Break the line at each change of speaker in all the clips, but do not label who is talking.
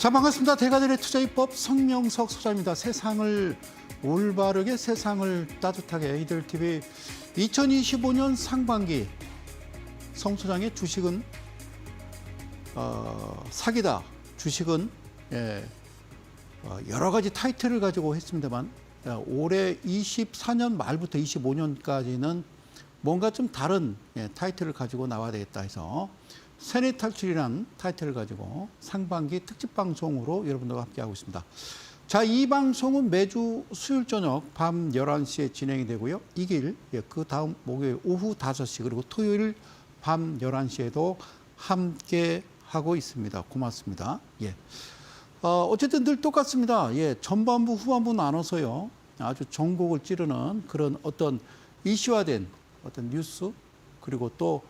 자, 반갑습니다. 대가들의 투자입법 성명석 소장입니다. 세상을 올바르게, 세상을 따뜻하게 이들TV 2025년 상반기 성 소장의 주식은 사기다. 주식은 여러 가지 타이틀을 가지고 했습니다만 올해 24년 말부터 25년까지는 뭔가 좀 다른 타이틀을 가지고 나와야 되겠다 해서 세뇌 탈출이라는 타이틀을 가지고 상반기 특집 방송으로 여러분들과 함께하고 있습니다. 자, 이 방송은 매주 수요일 저녁 밤 11시에 진행이 되고요. 이길 그 다음 목요일 오후 5시 그리고 토요일 밤 11시에도 함께 하고 있습니다. 고맙습니다. 어쨌든 늘 똑같습니다. 전반부 후반부 나눠서요. 아주 전곡을 찌르는 그런 어떤 이슈화된 어떤 뉴스 그리고 또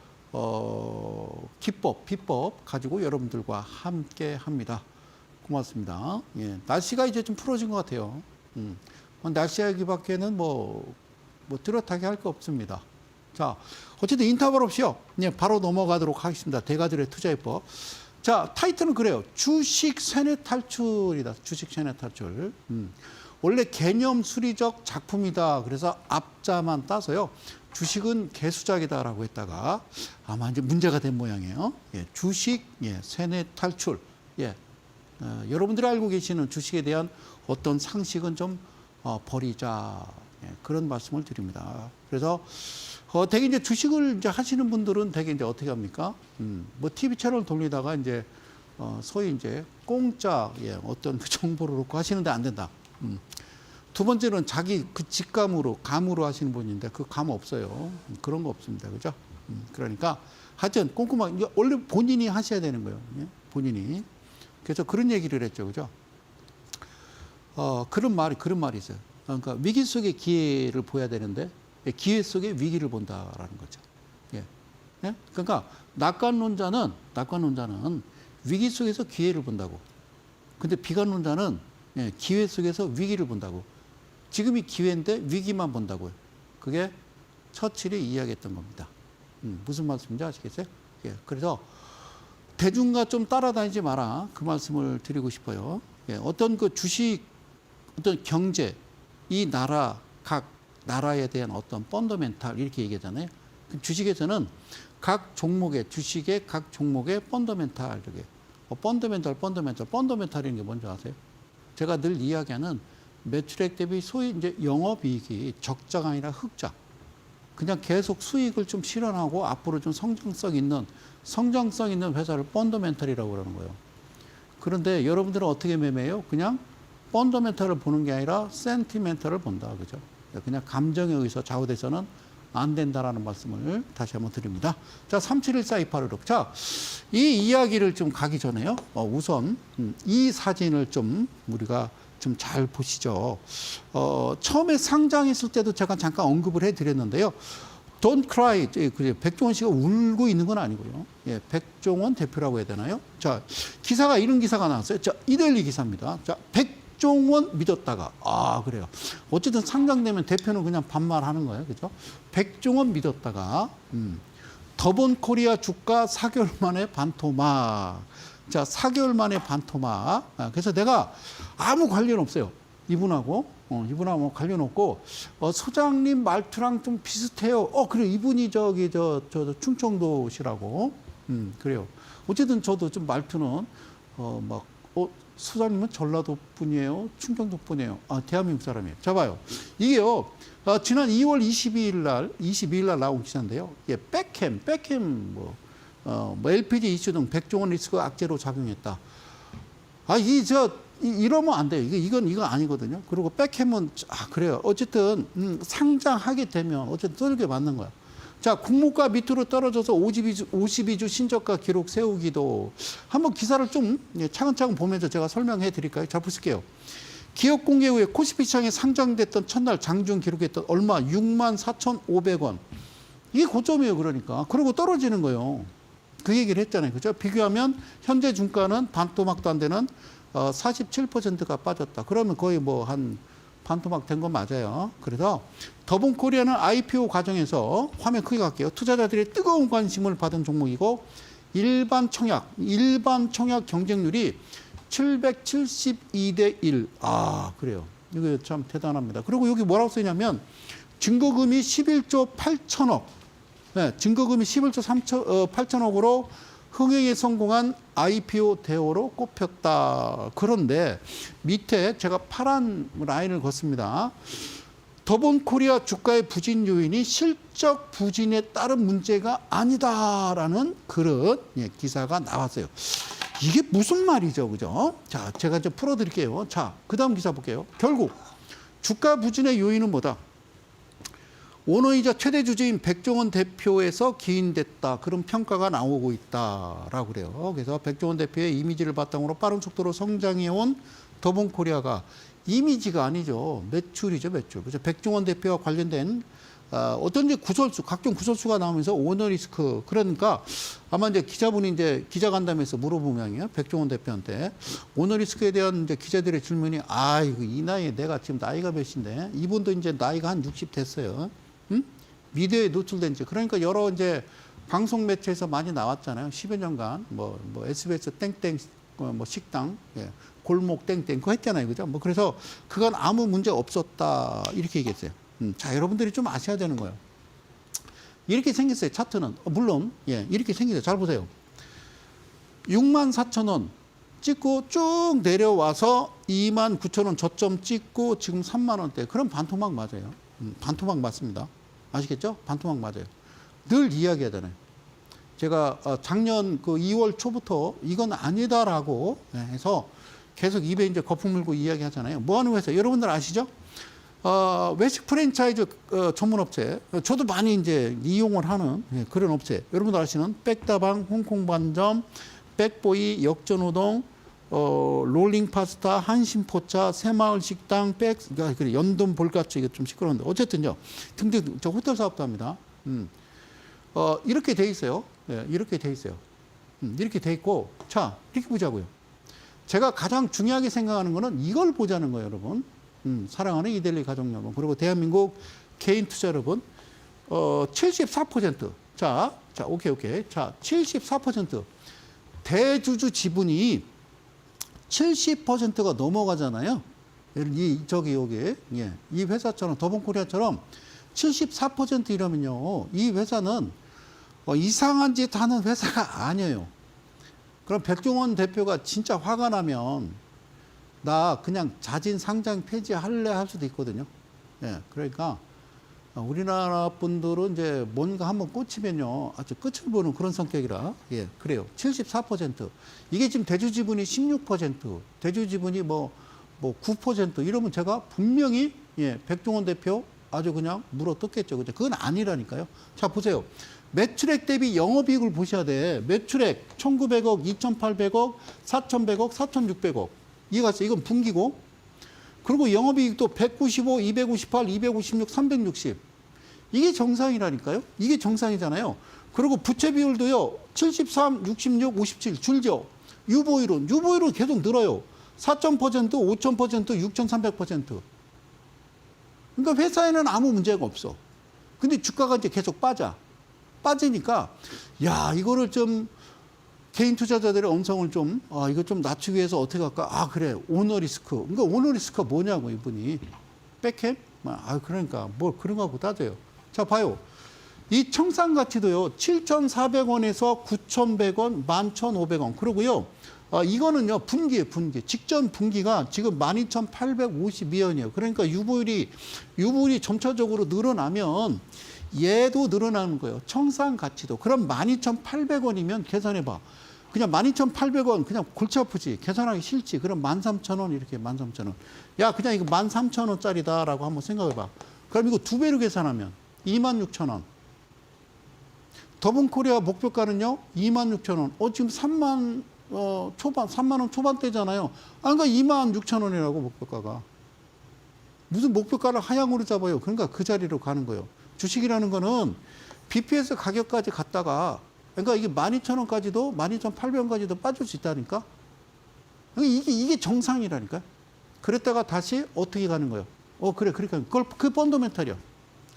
기법, 비법 가지고 여러분들과 함께 합니다. 고맙습니다. 날씨가 이제 좀 풀어진 것 같아요. 날씨 얘기밖에는 뭐 뚜렷하게 할 거 없습니다. 자, 어쨌든 인터벌 없이요. 바로 넘어가도록 하겠습니다. 대가들의 투자입법. 자, 타이틀은 그래요. 주식 세뇌 탈출이다. 주식 세뇌 탈출. 원래 개념 수리적 작품이다. 그래서 앞자만 따서요. 주식은 개수작이다라고 했다가 아마 이제 문제가 된 모양이에요. 주식 세뇌 탈출. 여러분들이 알고 계시는 주식에 대한 어떤 상식은 좀 버리자. 그런 말씀을 드립니다. 그래서 대개 이제 주식을 이제 하시는 분들은 대개 이제 어떻게 합니까? 뭐 TV 채널 돌리다가 이제 소위 이제 공짜 어떤 그 정보를 놓고 하시는데 안 된다. 두 번째는 자기 그 감으로 하시는 분인데 그 감 없어요. 그런 거 없습니다. 그죠? 그러니까 하여튼 꼼꼼하게 원래 본인이 하셔야 되는 거예요. 본인이. 그래서 그런 얘기를 했죠. 그죠? 그런 말이 있어요. 그러니까 위기 속의 기회를 보여야 되는데 기회 속에 위기를 본다라는 거죠. 그러니까 낙관론자는 위기 속에서 기회를 본다고. 근데 비관론자는 기회 속에서 위기를 본다고. 지금이 기회인데 위기만 본다고요. 그게 처칠이 이야기했던 겁니다. 무슨 말씀인지 아시겠어요? 그래서 대중과 좀 따라다니지 마라. 그 말씀을 드리고 싶어요. 어떤 그 주식, 어떤 경제, 이 나라, 각 나라에 대한 어떤 펀더멘탈 이렇게 얘기하잖아요. 주식에서는 각 종목의, 주식의 각 종목의 펀더멘탈, 펀더멘탈인 게 뭔지 아세요? 제가 늘 이야기하는 매출액 대비 소위 이제 영업이익이 적자가 아니라 흑자. 그냥 계속 수익을 좀 실현하고 앞으로 좀 성장성 있는 회사를 펀더멘탈이라고 그러는 거예요. 그런데 여러분들은 어떻게 매매해요? 그냥 펀더멘탈을 보는 게 아니라 센티멘탈을 본다. 그죠? 그냥 감정에 의해서 좌우돼서는 안 된다라는 말씀을 다시 한번 드립니다. 자, 37142856. 자, 이 이야기를 좀 가기 전에요. 우선 이 사진을 좀 우리가 좀 잘 보시죠. 처음에 상장했을 때도 제가 잠깐 언급을 해드렸는데요. Don't cry. 백종원 씨가 울고 있는 건 아니고요. 백종원 대표라고 해야 되나요? 자, 기사가 이런 기사가 나왔어요. 자, 이데일리 기사입니다. 자, 백종원 믿었다가 그래요. 어쨌든 상장되면 대표는 그냥 반말하는 거예요. 그죠? 백종원 믿었다가 더본코리아 주가 4개월 만에 반토막. 자, 4개월 만에 반토막. 그래서 내가 아무 관련 없어요. 이분하고 관련 없고 소장님 말투랑 좀 비슷해요. 그래 이분이 저 충청도시라고. 그래요. 어쨌든 저도 좀 말투는 소장님은 전라도 분이에요? 충청도 분이에요? 대한민국 사람이에요. 자, 봐요. 이게요, 지난 2월 22일 날 나온 기사인데요. 백햄, LPG 이슈 등 백종원 리스크 악재로 작용했다. 이러면 안 돼요. 이건 아니거든요. 그리고 백햄은, 그래요. 어쨌든, 상장하게 되면, 어쨌든 떨게 맞는 거야. 자, 국무가 밑으로 떨어져서 52주 신저가 기록 세우기도. 한번 기사를 좀 차근차근 보면서 제가 설명해 드릴까요? 자, 보실게요. 기업 공개 후에 코스피 시장에 상장됐던 첫날 장중 기록했던 얼마? 64,500원. 이게 고점이에요, 그러니까. 그리고 떨어지는 거예요. 그 얘기를 했잖아요. 그죠? 비교하면 현재 주가는 반토막도 안 되는 47%가 빠졌다. 그러면 거의 한 반토막 된 건 맞아요. 그래서 더본코리아는 IPO 과정에서 화면 크게 갈게요. 투자자들의 뜨거운 관심을 받은 종목이고 일반 청약 경쟁률이 772대 1. 아, 그래요. 이거 참 대단합니다. 그리고 여기 뭐라고 쓰냐면 증거금이 11조 8천억. 네, 증거금이 11조 8천억으로 흥행에 성공한 IPO 대우로 꼽혔다. 그런데 밑에 제가 파란 라인을 걷습니다. 더본코리아 주가의 부진 요인이 실적 부진에 따른 문제가 아니다라는 그런 기사가 나왔어요. 이게 무슨 말이죠, 그죠? 자, 제가 이제 풀어드릴게요. 자, 그 다음 기사 볼게요. 결국 주가 부진의 요인은 뭐다? 오너이자 최대 주주인 백종원 대표에서 기인됐다. 그런 평가가 나오고 있다라고 그래요. 그래서 백종원 대표의 이미지를 바탕으로 빠른 속도로 성장해온 더본코리아가 이미지가 아니죠. 매출이죠, 매출. 그래서 백종원 대표와 관련된 어떤 이제 구설수, 각종 구설수가 나오면서 오너리스크. 그러니까 아마 이제 기자분이 이제 기자간담회에서 물어보면요. 백종원 대표한테 오너리스크에 대한 이제 기자들의 질문이 이거 이 나이에 내가 지금 나이가 몇인데 이분도 이제 나이가 한 60 됐어요. 응? 미디어에 노출된 지. 그러니까 여러 이제 방송 매체에서 많이 나왔잖아요. 10여 년간 뭐 SBS 땡땡 뭐 식당, 골목 땡땡 그거 했잖아요. 그죠? 뭐 그래서 그건 아무 문제 없었다. 이렇게 얘기했어요. 자, 여러분들이 좀 아셔야 되는 거예요. 이렇게 생겼어요. 차트는. 물론, 이렇게 생겼어요. 잘 보세요. 64,000원 찍고 쭉 내려와서 29,000원 저점 찍고 지금 3만원대. 그럼 반토막 맞아요. 반토막 맞습니다. 아시겠죠? 반토막 맞아요. 늘 이야기하잖아요. 제가 작년 그 2월 초부터 이건 아니다라고 해서 계속 입에 이제 거품 물고 이야기하잖아요. 뭐 하는 회사? 여러분들 아시죠? 외식 프랜차이즈 전문업체. 저도 많이 이제 이용을 하는 그런 업체. 여러분들 아시는 백다방, 홍콩반점, 백보이, 역전우동, 롤링 파스타, 한신포차, 새마을 식당, 그래, 연돈 볼가츠, 이거 좀 시끄러운데. 어쨌든요. 등등, 저 호텔 사업도 합니다. 이렇게 돼 있어요. 이렇게 돼 있어요. 이렇게 돼 있고, 자, 이렇게 보자고요. 제가 가장 중요하게 생각하는 거는 이걸 보자는 거예요, 여러분. 사랑하는 이데일리 가족 여러분. 그리고 대한민국 개인 투자 여러분. 74%. 자, 오케이. 자, 74%. 대주주 지분이 70%가 넘어가잖아요. 여기. 이 회사처럼, 더본코리아처럼 74% 이러면요. 이 회사는 이상한 짓 하는 회사가 아니에요. 그럼 백종원 대표가 진짜 화가 나면 나 그냥 자진 상장 폐지할래 할 수도 있거든요. 그러니까 우리나라 분들은 이제 뭔가 한번 꽂히면요. 아주 끝을 보는 그런 성격이라. 그래요. 74%. 이게 지금 대주 지분이 16%, 대주 지분이 뭐 9% 이러면 제가 분명히 백종원 대표 아주 그냥 물어 뜯겠죠. 그죠? 그건 아니라니까요. 자, 보세요. 매출액 대비 영업이익을 보셔야 돼. 매출액 1,900억, 2,800억, 4,100억, 4,600억. 이해갔어요? 이건 분기고. 그리고 영업이익도 195, 258, 256, 360. 이게 정상이라니까요. 이게 정상이잖아요. 그리고 부채 비율도요. 73, 66, 57 줄죠. 유보율은 계속 늘어요. 4,000%, 5,000%, 6,300%. 그러니까 회사에는 아무 문제가 없어. 근데 주가가 이제 계속 빠지니까 이거를 좀 개인 투자자들의 엄성을 좀 이거 좀 낮추기 위해서 어떻게 할까? 그래. 오너리스크. 그러니까 오너리스크가 뭐냐고 이분이. 백햄? 그러니까 뭘 그런 거하고 따져요. 자, 봐요. 이 청산 가치도요. 7,400원에서 9,100원, 11,500원. 그러고요. 이거는요. 분기예요, 분기. 직전 분기가 지금 12,852원이에요. 그러니까 유보율이 점차적으로 늘어나면 얘도 늘어나는 거예요. 청산 가치도. 그럼 12,800원이면 계산해 봐. 그냥 12,800원 그냥 골치 아프지. 계산하기 싫지. 그럼 13,000원 이렇게 13,000원. 야, 그냥 이거 13,000원짜리다라고 한번 생각해 봐. 그럼 이거 2배로 계산하면 26,000원. 더본코리아 목표가는요. 26,000원. 지금 3만 원 초반대잖아요. 그러니까 26,000원이라고 목표가가. 무슨 목표가를 하향으로 잡아요. 그러니까 그 자리로 가는 거예요. 주식이라는 거는 BPS 가격까지 갔다가 그러니까 이게 12,000원까지도 12,800원까지도 빠질 수 있다니까. 그러니까 이게 정상이라니까. 그랬다가 다시 어떻게 가는 거예요? 그래. 그러니까 그 펀더멘탈이야.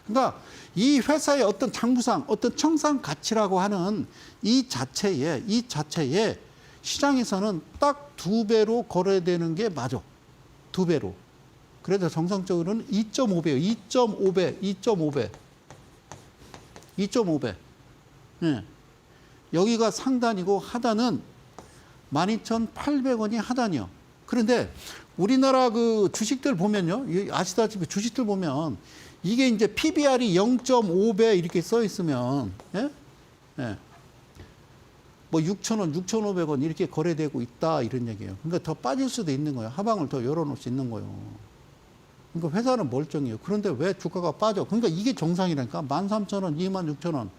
그러니까 이 회사의 어떤 장부상, 어떤 청산 가치라고 하는 이 자체에 시장에서는 딱 2배로 거래되는 게 맞아. 2배로. 그래서 정상적으로는 2.5배예요. 2.5배, 2.5배. 2.5배. 예. 여기가 상단이고 하단은 12,800원이 하단이요. 그런데 우리나라 그 주식들 보면요. 아시다시피 주식들 보면 이게 이제 PBR이 0.5배 이렇게 써 있으면, 예? 예. 뭐 6,000원, 6,500원 이렇게 거래되고 있다 이런 얘기예요. 그러니까 더 빠질 수도 있는 거예요. 하방을 더 열어놓을 수 있는 거예요. 그러니까 회사는 멀쩡해요. 그런데 왜 주가가 빠져? 그러니까 이게 정상이라니까. 13,000원, 26,000원.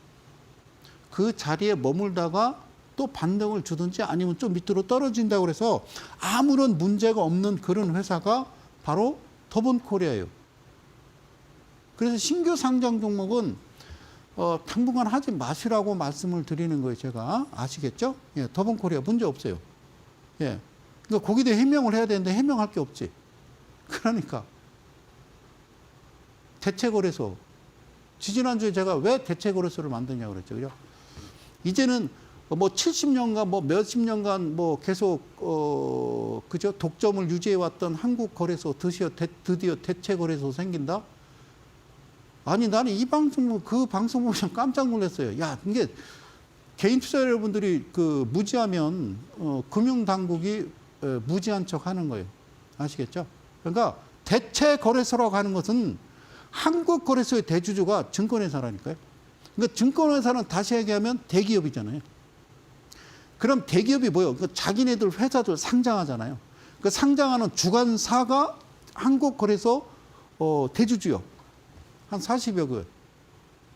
그 자리에 머물다가 또 반등을 주든지 아니면 좀 밑으로 떨어진다고 그래서 아무런 문제가 없는 그런 회사가 바로 더본코리아예요. 그래서 신규 상장 종목은 당분간 하지 마시라고 말씀을 드리는 거예요. 제가 아시겠죠? 예, 더본코리아 문제 없어요. 예, 그러니까 거기에 대해 해명을 해야 되는데 해명할 게 없지. 그러니까 대체거래소. 지지난주에 제가 왜 대체거래소를 만드냐고 그랬죠. 그죠? 이제는 뭐 70년간 뭐 몇십 년간 뭐 계속 그죠? 독점을 유지해 왔던 한국거래소 드디어 대체거래소 생긴다? 아니 나는 이 방송 그 방송 보면 깜짝 놀랐어요. 야, 이게 개인 투자 여러분들이 그 무지하면 금융 당국이 무지한 척 하는 거예요. 아시겠죠? 그러니까 대체거래소라고 하는 것은 한국거래소의 대주주가 증권회사라니까요. 그러니까 증권회사는 다시 얘기하면 대기업이잖아요. 그럼 대기업이 뭐예요? 그 자기네들 회사들 상장하잖아요. 그 상장하는 주관사가 한국거래소 대주주요. 한 40여 개.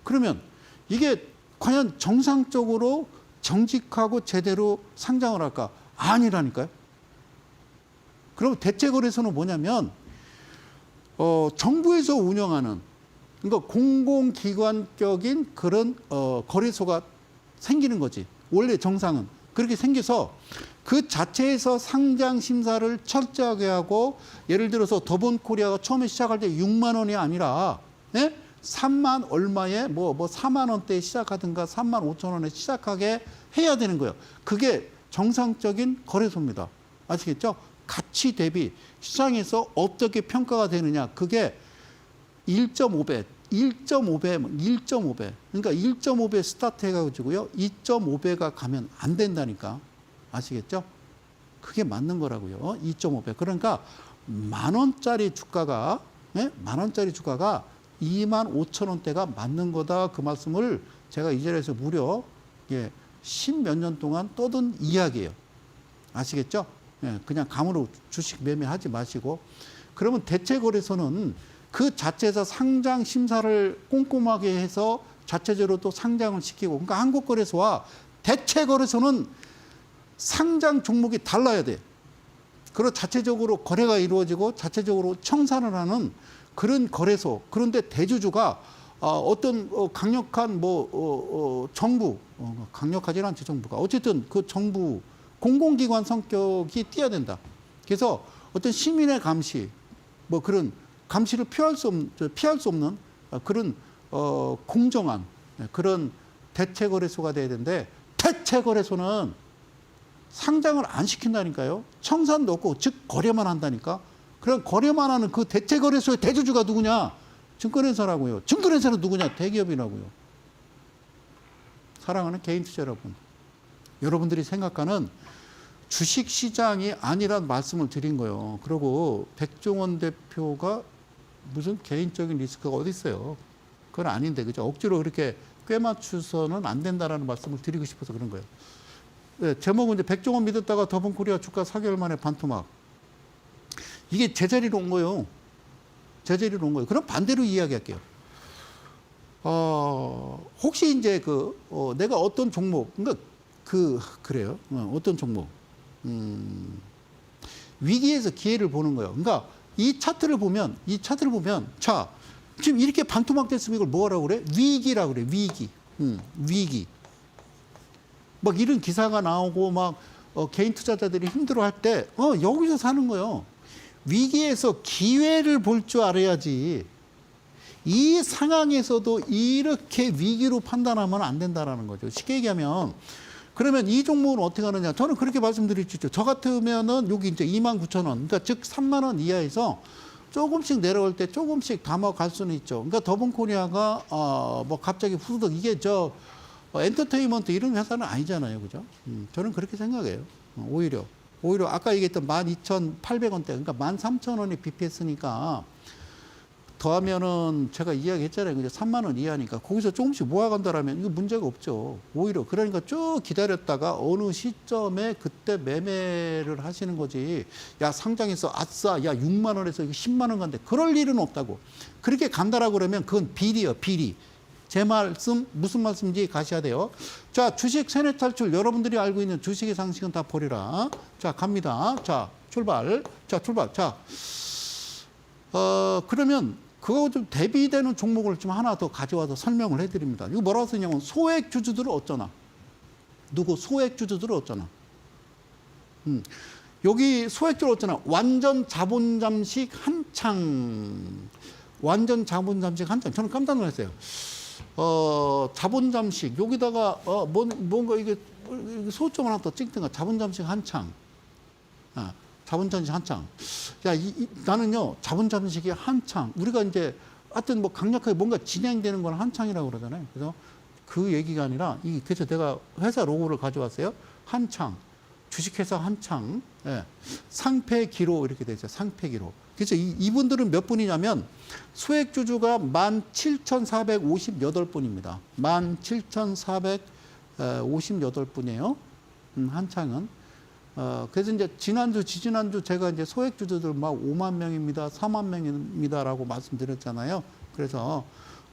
그러면 이게 과연 정상적으로 정직하고 제대로 상장을 할까? 아니라니까요. 그럼 대체거래소는 뭐냐면 정부에서 운영하는 그러니까 공공기관격인 그런 거래소가 생기는 거지. 원래 정상은. 그렇게 생겨서 그 자체에서 상장 심사를 철저하게 하고 예를 들어서 더본코리아가 처음에 시작할 때 6만 원이 아니라 3만 얼마에 뭐 4만 원대에 시작하든가 3만 5천 원에 시작하게 해야 되는 거예요. 그게 정상적인 거래소입니다. 아시겠죠? 가치 대비 시장에서 어떻게 평가가 되느냐. 그게 1.5배. 그러니까 1.5배 스타트 해가지고요. 2.5배가 가면 안 된다니까. 아시겠죠? 그게 맞는 거라고요. 2.5배. 그러니까 만 원짜리 주가가 2만 5천 원대가 맞는 거다. 그 말씀을 제가 이 자리에서 무려 10몇 년 동안 떠든 이야기예요. 아시겠죠? 그냥 감으로 주식 매매하지 마시고. 그러면 대체거래소는 그 자체에서 상장 심사를 꼼꼼하게 해서 자체적으로 또 상장을 시키고. 그러니까 한국거래소와 대체거래소는 상장 종목이 달라야 돼. 그리고 자체적으로 거래가 이루어지고 자체적으로 청산을 하는 그런 거래소. 그런데 대주주가 어떤 강력한 정부, 강력하진 않지 정부가. 어쨌든 그 정부 공공기관 성격이 띄어야 된다. 그래서 어떤 시민의 감시, 그런 감시를 피할 수 없는 그런 공정한 그런 대체거래소가 돼야 되는데 대체거래소는 상장을 안 시킨다니까요. 청산도 없고 즉 거래만 한다니까. 그럼 거래만 하는 그 대체거래소의 대주주가 누구냐? 증권회사라고요. 증권회사는 누구냐? 대기업이라고요. 사랑하는 개인 투자 여러분. 여러분들이 생각하는 주식시장이 아니란 말씀을 드린 거예요. 그리고 백종원 대표가 무슨 개인적인 리스크가 어디 있어요. 그건 아닌데, 그죠? 억지로 그렇게 꿰맞추서는 안 된다라는 말씀을 드리고 싶어서 그런 거예요. 네, 제목은 이제 백종원 믿었다가 더본코리아 주가 4개월 만에 반토막. 이게 제자리로 온 거예요. 제자리로 온 거예요. 그럼 반대로 이야기할게요. 혹시 이제 내가 어떤 종목, 그러니까 그래요. 어떤 종목. 위기에서 기회를 보는 거예요. 그러니까 이 차트를 보면, 자, 지금 이렇게 반토막 됐으면 이걸 뭐라고 그래? 위기라고 그래, 위기. 위기. 막 이런 기사가 나오고 개인 투자자들이 힘들어 할 때, 여기서 사는 거예요. 위기에서 기회를 볼 줄 알아야지. 이 상황에서도 이렇게 위기로 판단하면 안 된다라는 거죠. 쉽게 얘기하면, 그러면 이 종목은 어떻게 하느냐? 저는 그렇게 말씀드릴 수 있죠. 저 같으면은 여기 이제 29,000원, 그러니까 즉 3만 원 이하에서 조금씩 내려올 때 조금씩 담아갈 수는 있죠. 그러니까 더본코리아가 뭐 갑자기 후두덕 이게 엔터테인먼트 이런 회사는 아니잖아요, 그죠? 저는 그렇게 생각해요. 오히려 아까 얘기했던 12,800원대, 그러니까 13,000원이 BPS니까 더하면은 제가 이야기했잖아요. 그죠? 3만 원 이하니까 거기서 조금씩 모아간다라면 이거 문제가 없죠. 오히려 그러니까 쭉 기다렸다가 어느 시점에 그때 매매를 하시는 거지. 야 상장해서 아싸, 야 6만 원에서 이거 10만 원 간대. 그럴 일은 없다고. 그렇게 간다라고 그러면 그건 비리요, 비리. 제 말씀 무슨 말씀인지 가셔야 돼요. 자, 주식 세뇌 탈출, 여러분들이 알고 있는 주식의 상식은 다 버리라. 자, 갑니다. 자, 출발. 자, 그러면 그거 좀 대비되는 종목을 좀 하나 더 가져와서 설명을 해드립니다. 이거 뭐라고 쓰냐면 소액 주주들은 어쩌나? 누구 소액 주주들은 어쩌나? 여기 소액주를 어쩌나? 완전 자본 잠식 한창. 완전 자본 잠식 한창. 저는 깜짝 놀랐어요. 자본 잠식 여기다가 뭔가 이게 소점 하나 더 찍든가. 자본 잠식 한창. 자본 잠식 한창. 야, 나는요 자본 잠식이 한창. 우리가 이제 하여튼 뭐 강력하게 뭔가 진행되는 건 한창이라고 그러잖아요. 그래서 그 얘기가 아니라 그래서 내가 회사 로고를 가져왔어요. 한창. 주식회사 한창. 예. 상패기로 이렇게 되죠. 상패기로. 그래서 이분들은 몇 분이냐면 소액주주가 17,458분입니다. 17,458분이에요. 한창은. 그래서 이제 지난주, 지지난주 제가 이제 소액주주들 막 5만 명입니다. 4만 명입니다라고 말씀드렸잖아요. 그래서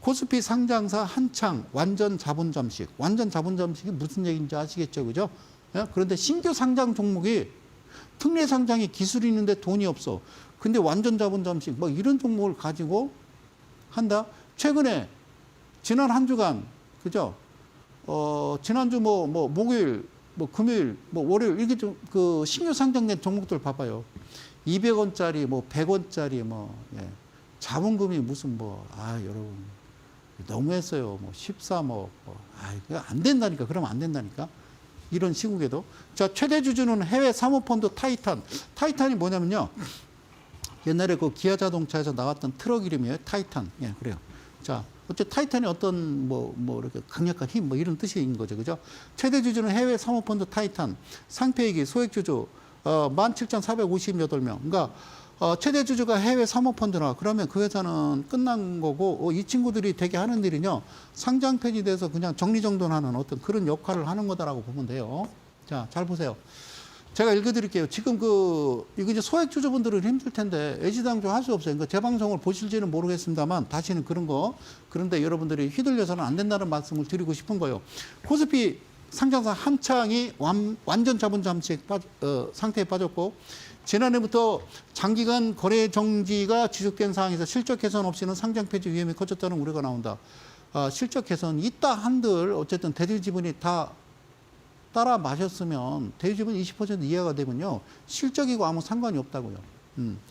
코스피 상장사 한창 완전 자본 잠식. 완전 자본 잠식이 무슨 얘기인지 아시겠죠? 그죠? 예? 그런데 신규 상장 종목이 특례 상장에 기술이 있는데 돈이 없어. 근데 완전 자본 잠식 뭐 이런 종목을 가지고 한다. 최근에 지난 한 주간 그죠? 지난주 뭐 목요일 뭐 금요일 뭐 월요일 이렇게 좀 그 신규 상장된 종목들 봐봐요. 200원짜리 뭐 100원짜리 뭐 예. 자본금이 무슨 여러분 너무했어요. 뭐 14 그거 안 된다니까. 그러면 안 된다니까. 이런 시국에도. 자, 최대 주주는 해외 사모펀드 타이탄. 타이탄이 뭐냐면요. 옛날에 그 기아 자동차에서 나왔던 트럭 이름이에요. 타이탄. 예, 그래요. 자, 어째 타이탄이 어떤 이렇게 강력한 힘 이런 뜻인 거죠. 그죠? 최대 주주는 해외 사모펀드 타이탄. 상패이기 소액주주 17,458명. 그러니까 최대 주주가 해외 사모펀드라 그러면 그 회사는 끝난 거고 이 친구들이 되게 하는 일이요. 상장 폐지돼서 그냥 정리정돈하는 어떤 그런 역할을 하는 거다라고 보면 돼요. 자, 잘 보세요. 제가 읽어드릴게요. 지금 이거 이제 소액 주주분들은 힘들 텐데 애지당조 할 수 없어요. 그러니까 제 방송을 보실지는 모르겠습니다만 다시는 그런데 여러분들이 휘둘려서는 안 된다는 말씀을 드리고 싶은 거예요. 코스피 상장사 한창이 완전 자본 잠식 상태에 빠졌고 지난해부터 장기간 거래 정지가 지속된 상황에서 실적 개선 없이는 상장 폐지 위험이 커졌다는 우려가 나온다. 실적 개선 있다 한들 어쨌든 대출 지분이 다 따라 마셨으면 대주주분 20% 이하가 되면요. 실적이고 아무 상관이 없다고요.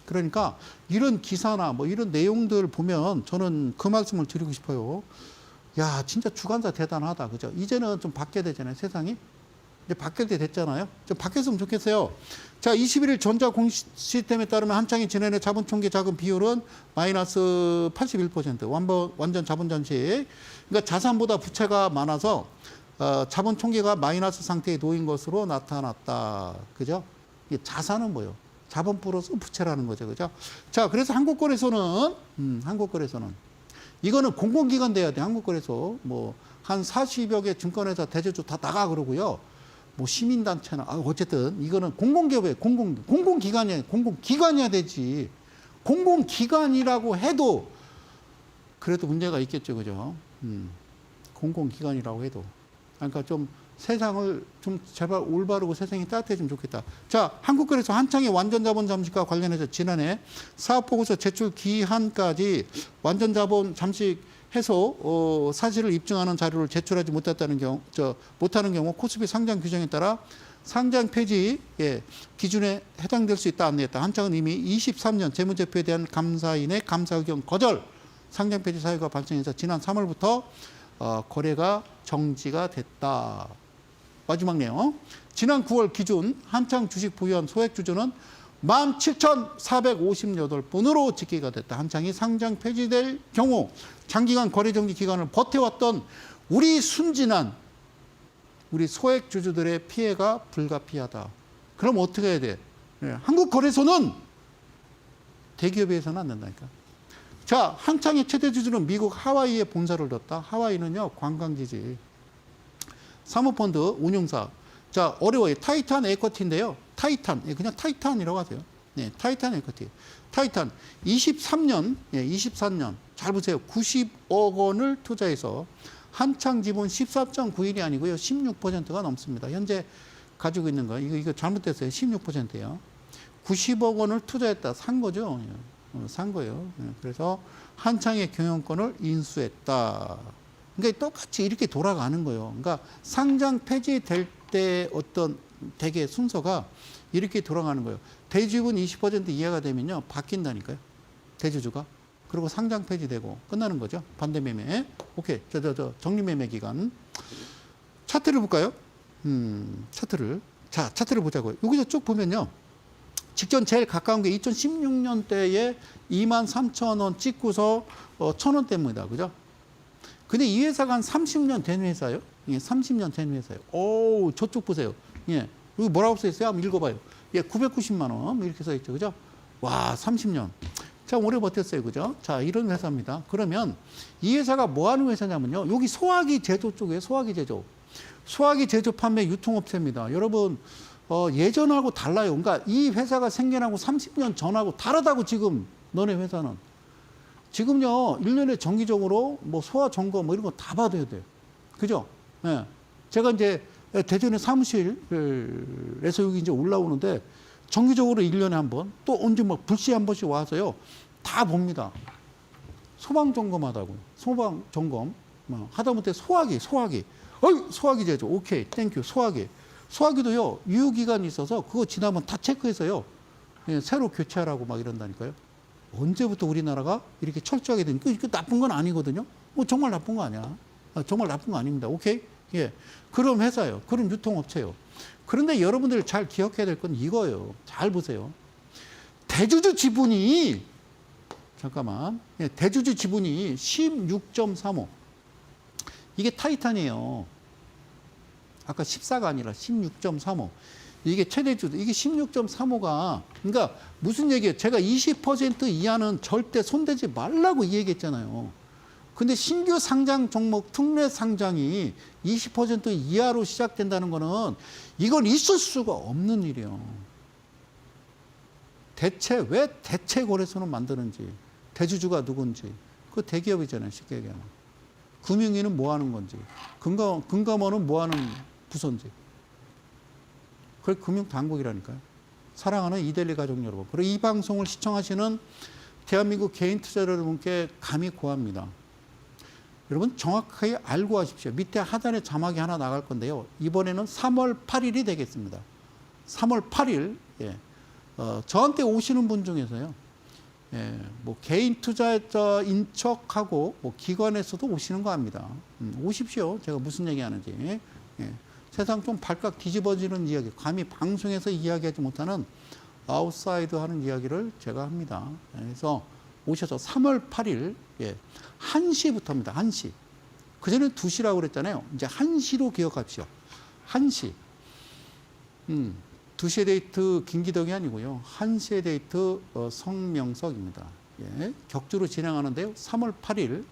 그러니까 이런 기사나 이런 내용들 보면 저는 그 말씀을 드리고 싶어요. 야, 진짜 주관사 대단하다. 그죠? 이제는 좀 바뀌어야 되잖아요. 세상이. 이제 바뀔 때 됐잖아요. 좀 바뀌었으면 좋겠어요. 자, 21일 전자 공시 시스템에 따르면 한창이 지난해 자본 총계 자금 비율은 마이너스 81%. 완전 자본 잠식. 그러니까 자산보다 부채가 많아서 자본 총계가 마이너스 상태에 놓인 것으로 나타났다. 그죠? 이게 자산은 뭐예요? 자본 플러스 부채라는 거죠. 그죠? 자, 그래서 한국거래소는 이거는 공공기관 돼야 돼. 한국거래소. 한 40여 개 증권회사 대주주 다 나가 그러고요. 시민단체나, 어쨌든 이거는 공공기업이에요. 공공기관이에요. 공공기관이어야 되지. 공공기관이라고 해도 그래도 문제가 있겠죠. 그죠? 공공기관이라고 해도. 그러니까 좀 세상을 좀 제발 올바르고 세상이 따뜻해지면 좋겠다. 자, 한국거래소 한창의 완전 자본 잠식과 관련해서 지난해 사업보고서 제출 기한까지 완전 자본 잠식해서 사실을 입증하는 자료를 제출하지 못하는 경우 코스피 상장 규정에 따라 상장 폐지 기준에 해당될 수 있다 안내했다. 한창은 이미 23년 재무제표에 대한 감사인의 감사 의견 거절 상장 폐지 사유가 발생해서 지난 3월부터 거래가 정지가 됐다. 마지막 내용. 지난 9월 기준 한창 주식 보유한 소액주주는 17,458분으로 집계가 됐다. 한창이 상장 폐지될 경우 장기간 거래정지 기간을 버텨왔던 우리 순진한 우리 소액주주들의 피해가 불가피하다. 그럼 어떻게 해야 돼? 한국거래소는 대기업에 해서는 안 된다니까. 자, 한창의 최대 주주는 미국 하와이에 본사를 뒀다. 하와이는요, 관광지지. 사모펀드 운용사. 자, 어려워요. 타이탄 에쿼티인데요. 타이탄, 그냥 타이탄이라고 하세요. 네, 타이탄 에쿼티. 타이탄 23년, 23년 잘 보세요. 90억 원을 투자해서 한창 지분 14.91이 아니고요. 16%가 넘습니다. 현재 가지고 있는 거 이거 잘못됐어요. 16%예요. 90억 원을 투자했다. 산 거죠. 산 거예요. 그래서 한창의 경영권을 인수했다. 그러니까 똑같이 이렇게 돌아가는 거예요. 그러니까 상장 폐지될 때 어떤 대개 순서가 이렇게 돌아가는 거예요. 대주주분 20% 이하가 되면요. 바뀐다니까요. 대주주가. 그리고 상장 폐지되고 끝나는 거죠. 반대 매매. 오케이. 정리 매매 기간. 차트를 볼까요? 차트를. 자, 차트를 보자고요. 여기서 쭉 보면요. 직전 제일 가까운 게 2016년대에 23,000원 찍고서 1,000원대입니다. 그죠? 근데 이 회사가 한 30년 된 회사예요. 예, 30년 된 회사예요. 오, 저쪽 보세요. 예. 여기 뭐라고 써 있어요? 한번 읽어봐요. 예, 990만 원. 이렇게 써 있죠. 그죠? 와, 30년. 자, 오래 버텼어요. 그죠? 자, 이런 회사입니다. 그러면 이 회사가 뭐 하는 회사냐면요. 여기 소화기 제조 쪽이에요. 소화기 제조. 소화기 제조 판매 유통업체입니다. 여러분, 예전하고 달라요. 그러니까 이 회사가 생겨나고 30년 전하고 다르다고 지금 너네 회사는. 지금요, 1년에 정기적으로 뭐 소화 점검 뭐 이런 거 다 받아야 돼요. 그죠? 예. 제가 이제 대전의 사무실에서 여기 이제 올라오는데 정기적으로 1년에 한 번, 또 언제 막 불시 한 번씩 와서요, 다 봅니다. 소방 점검하다고. 소방 점검. 하다못해 소화기. 소화기 제조. 오케이. 땡큐. 소화기. 소화기도요, 유효기간이 있어서 그거 지나면 다 체크해서요, 예, 새로 교체하라고 막 이런다니까요. 언제부터 우리나라가 이렇게 철저하게 되니까 이게 나쁜 건 아니거든요. 뭐 정말 나쁜 거 아니야. 정말 나쁜 거 아닙니다. 오케이? 예. 그런 회사예요. 그런 유통업체예요. 그런데 여러분들 잘 기억해야 될 건 이거예요. 잘 보세요. 대주주 지분이, 잠깐만. 예, 대주주 지분이 16.35. 이게 타이탄이에요. 아까 14가 아니라 16.35. 이게 최대주, 이게 16.35가, 그러니까 무슨 얘기예요? 제가 20% 이하는 절대 손대지 말라고 이 얘기했잖아요. 근데 신규 상장 종목 특례 상장이 20% 이하로 시작된다는 거는 이건 있을 수가 없는 일이에요. 대체 왜 대체 거래소는 만드는지, 대주주가 누군지, 그 대기업이잖아요. 쉽게 얘기하면. 금융위는 뭐 하는 건지, 금감원은 뭐 하는 부서인지. 그게 금융당국이라니까요. 사랑하는 이데일리 가족 여러분. 그리고 이 방송을 시청하시는 대한민국 개인 투자자 여러분께 감히 고합니다. 여러분 정확하게 알고 하십시오. 밑에 하단에 자막이 하나 나갈 건데요. 이번에는 3월 8일이 되겠습니다. 3월 8일. 예. 저한테 오시는 분 중에서요. 예, 뭐 개인 투자자 인척하고 뭐 기관에서도 오시는 거 압니다. 오십시오. 제가 무슨 얘기하는지. 예. 세상 좀 발칵 뒤집어지는 이야기, 감히 방송에서 이야기하지 못하는 아웃사이드 하는 이야기를 제가 합니다. 그래서 오셔서 3월 8일, 예, 1시부터입니다. 1시. 그전에 2시라고 그랬잖아요. 이제 1시로 기억합시오. 1시. 2시의 데이트 김기덕이 아니고요. 1시의 데이트 성명석입니다. 예, 격주로 진행하는데요. 3월 8일,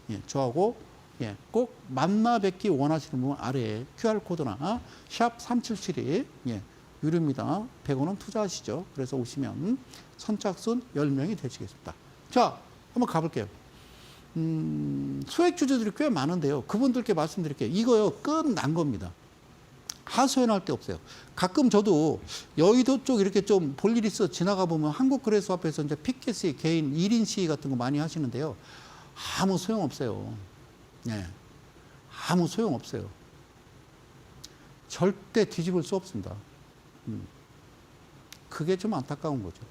예, 저하고 예, 꼭 만나 뵙기 원하시는 분 아래에 QR코드나 샵 3772, 예, 유료입니다. 100원은 투자하시죠. 그래서 오시면 선착순 10명이 되시겠습니다. 자, 한번 가볼게요. 소액주주들이 꽤 많은데요. 그분들께 말씀드릴게요. 이거요, 끝난 겁니다. 하소연할 데 없어요. 가끔 저도 여의도 쪽 이렇게 좀 볼 일 있어 지나가 보면 한국거래소 앞에서 이제 피켓이 개인 1인 시위 같은 거 많이 하시는데요. 아무 소용 없어요. 네. 아무 소용 없어요. 절대 뒤집을 수 없습니다. 그게 좀 안타까운 거죠.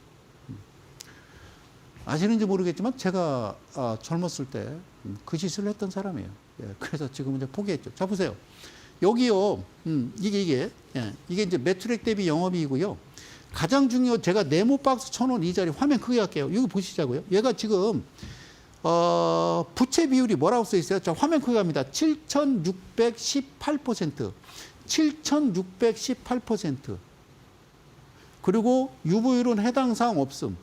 아시는지 모르겠지만 제가 젊었을 때 그 짓을 했던 사람이에요. 예, 그래서 지금 이제 포기했죠. 자, 보세요. 여기요, 이게 이제 매출액 대비 영업이익이고요. 가장 중요, 제가 네모박스 쳐놓은 이 자리 화면 크게 할게요. 여기 보시자고요. 얘가 지금, 부채 비율이 뭐라고 써 있어요? 자, 화면 크게 합니다. 7,618%. 7,618%. 그리고 유보율은 해당 사항 없음.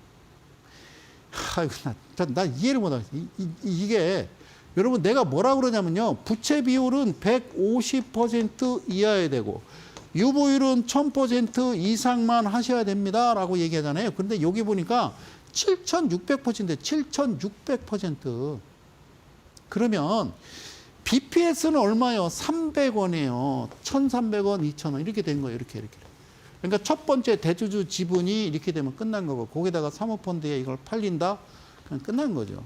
아이고, 나 이해를 못하겠어. 이게, 여러분, 내가 뭐라 그러냐면요. 부채 비율은 150% 이하여야 되고, 유보율은 1000% 이상만 하셔야 됩니다. 라고 얘기하잖아요. 그런데 여기 보니까 7,600%, 7,600%. 그러면, BPS는 얼마요? 300원이에요. 1,300원, 2,000원. 이렇게 된 거예요. 이렇게. 그러니까 첫 번째 대주주 지분이 이렇게 되면 끝난 거고, 거기다가 사모펀드에 이걸 팔린다? 그냥 끝난 거죠.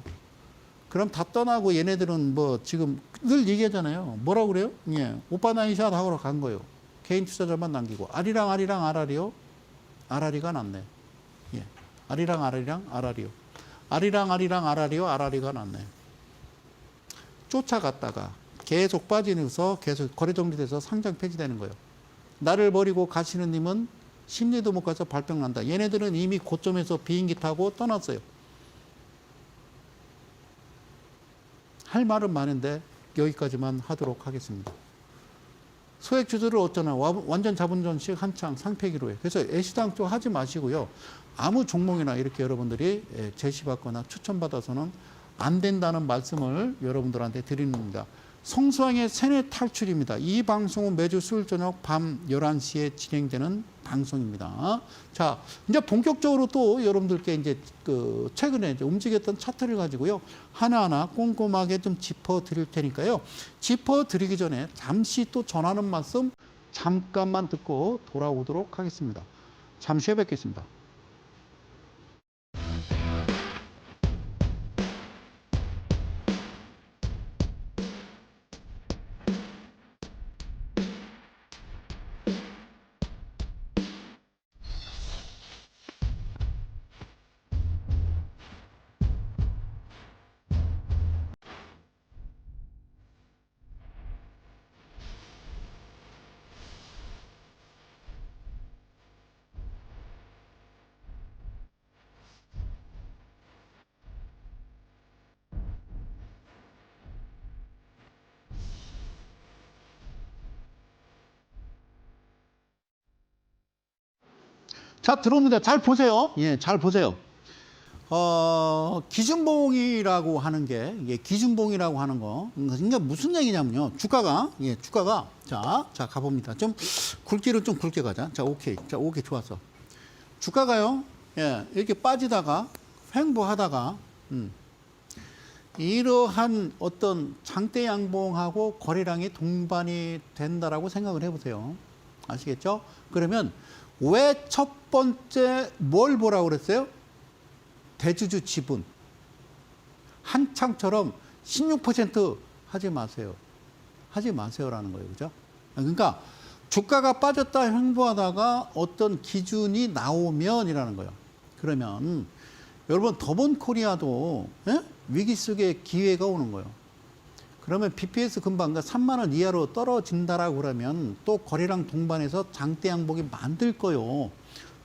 그럼 다 떠나고 얘네들은 뭐 지금 늘 얘기하잖아요. 뭐라고 그래요? 예. 오빠 나이샷 하러 간 거예요. 개인 투자자만 남기고. 아리랑 아라리요? 아라리가 낫네. 예. 아리랑 아라리요? 아리랑 아라리가 낫네. 쫓아갔다가 계속 빠지면서 계속 거래 정리돼서 상장 폐지되는 거예요. 나를 버리고 가시는 님은 심리도 못 가서 발병 난다. 얘네들은 이미 고점에서 비행기 타고 떠났어요. 할 말은 많은데 여기까지만 하도록 하겠습니다. 소액주주를 어쩌나 완전 자본전식 한창 상폐기로 해. 그래서 애시당초 하지 마시고요. 아무 종목이나 이렇게 여러분들이 제시받거나 추천받아서는 안 된다는 말씀을 여러분들한테 드리는 겁니다. 성수왕의 세뇌 탈출입니다. 이 방송은 매주 수요일 저녁 밤 11시에 진행되는 방송입니다. 자, 이제 본격적으로 또 여러분들께 이제 최근에 이제 움직였던 차트를 가지고요. 하나하나 꼼꼼하게 좀 짚어 드릴 테니까요. 짚어 드리기 전에 잠시 또 전하는 말씀 잠깐만 듣고 돌아오도록 하겠습니다. 잠시 후에 뵙겠습니다. 자, 들어옵니다. 잘 보세요. 예, 잘 보세요. 기준봉이라고 하는 게, 이게 기준봉이라고 하는 거. 그러니까 무슨 얘기냐면요. 주가가, 자, 가봅니다. 좀, 굵기를 좀 굵게 가자. 자, 오케이. 자, 오케이. 좋았어. 주가가요, 예, 이렇게 빠지다가, 횡보하다가, 이러한 어떤 장대 양봉하고 거래량이 동반이 된다라고 생각을 해보세요. 아시겠죠? 그러면, 왜 첫 번째 뭘 보라고 그랬어요? 대주주 지분. 한창처럼 16% 하지 마세요. 하지 마세요라는 거예요. 그죠? 그러니까 주가가 빠졌다 횡보하다가 어떤 기준이 나오면이라는 거예요. 그러면 여러분 더본코리아도 위기 속에 기회가 오는 거예요. 그러면 BPS 금방 3만 원 이하로 떨어진다라고 그러면 또 거래량 동반해서 장대 양봉이 만들 거요.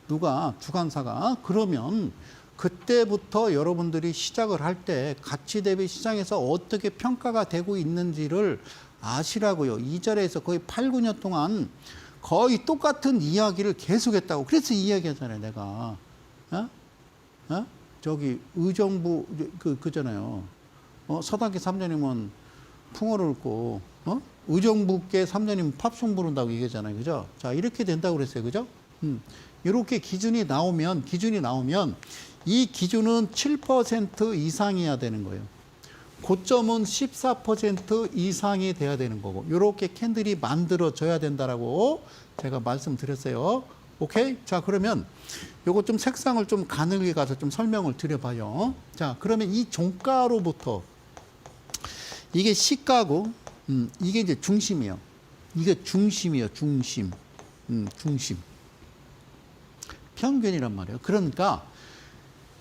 누가? 주관사가. 그러면 그때부터 여러분들이 시작을 할 때 가치 대비 시장에서 어떻게 평가가 되고 있는지를 아시라고요. 이 자리에서 거의 8, 9년 동안 거의 똑같은 이야기를 계속했다고. 그래서 이야기하잖아요, 내가. 저기 의정부 그잖아요. 서당계 3년이면 풍어를 읊고, 의정부께 3년이면 팝송 부른다고 얘기하잖아요. 그죠? 자, 이렇게 된다고 그랬어요. 그죠? 이렇게 기준이 나오면, 이 기준은 7% 이상이어야 되는 거예요. 고점은 14% 이상이 돼야 되는 거고, 이렇게 캔들이 만들어져야 된다라고 제가 말씀드렸어요. 오케이? 자, 그러면 요거 좀 색상을 좀 가늘게 가서 좀 설명을 드려봐요. 자, 그러면 이 종가로부터 이게 시가고, 이게 이제 중심이에요. 이게 중심이에요. 중심. 평균이란 말이에요. 그러니까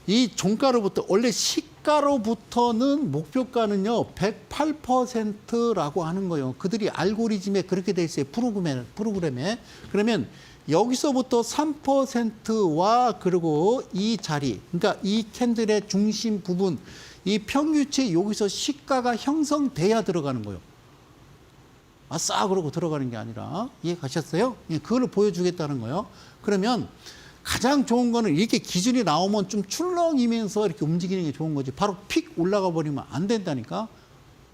이 종가로부터 원래 시가로부터는 목표가는요 108%라고 하는 거예요. 그들이 알고리즘에 그렇게 돼 있어요. 프로그램에. 그러면 여기서부터 3%와 그리고 이 자리, 그러니까 이 캔들의 중심 부분, 이 평균치 여기서 시가가 형성돼야 들어가는 거예요. 아싸 그러고 들어가는 게 아니라 이해 가셨어요? 예, 그걸 보여주겠다는 거예요. 그러면 가장 좋은 거는 이렇게 기준이 나오면 좀 출렁이면서 이렇게 움직이는 게 좋은 거지. 바로 픽 올라가 버리면 안 된다니까.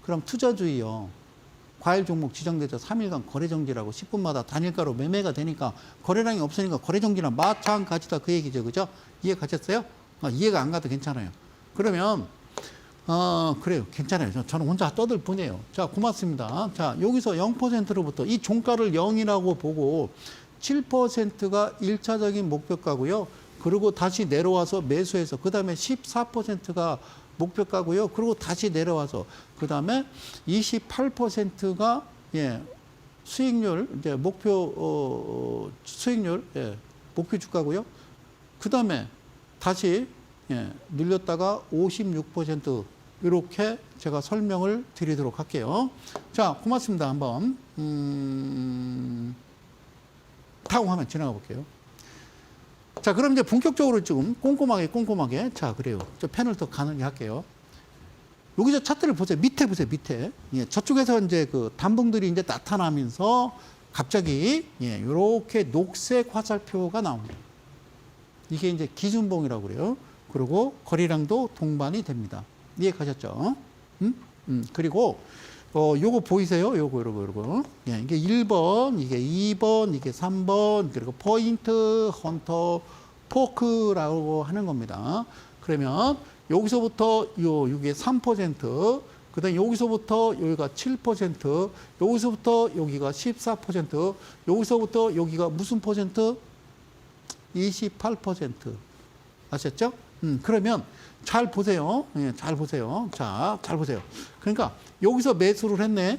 그럼 투자주의요. 과일 종목 지정돼서 3일간 거래정지라고 10분마다 단일가로 매매가 되니까 거래량이 없으니까 거래정지랑 마찬가지다 그 얘기죠. 그죠? 이해 가셨어요? 이해가 안 가도 괜찮아요. 그러면 그래요. 괜찮아요. 저는 혼자 떠들 뿐이에요. 자, 고맙습니다. 자, 여기서 0%로부터 이 종가를 0이라고 보고 7%가 1차적인 목표가고요. 그리고 다시 내려와서 매수해서 그 다음에 14%가 목표가고요. 그리고 다시 내려와서 그 다음에 28%가 예, 수익률 이제 목표 수익률 예, 목표 주가고요. 그 다음에 다시 예, 늘렸다가 56% 이렇게 제가 설명을 드리도록 할게요. 자, 고맙습니다. 한번 다음 화면 지나가 볼게요. 자, 그럼 이제 본격적으로 좀 꼼꼼하게. 자, 그래요. 저 펜을 더 가능히 할게요. 여기서 차트를 보세요. 밑에 보세요. 밑에. 예, 저쪽에서 이제 그 단봉들이 이제 나타나면서 갑자기 예, 이렇게 녹색 화살표가 나옵니다. 이게 이제 기준봉이라고 그래요. 그리고 거래량도 동반이 됩니다. 이해 가셨죠? 그리고 요거 보이세요? 요거. 예, 이게 1번, 이게 2번, 이게 3번, 그리고 포인트, 헌터, 포크라고 하는 겁니다. 그러면 여기서부터 요게 3%, 그 다음에 여기서부터 여기가 7%, 여기서부터 여기가 14%, 여기서부터 여기가 무슨 퍼센트? 28%. 아셨죠? 그러면 잘 보세요. 예, 잘 보세요. 자, 잘 보세요. 그러니까 여기서 매수를 했네.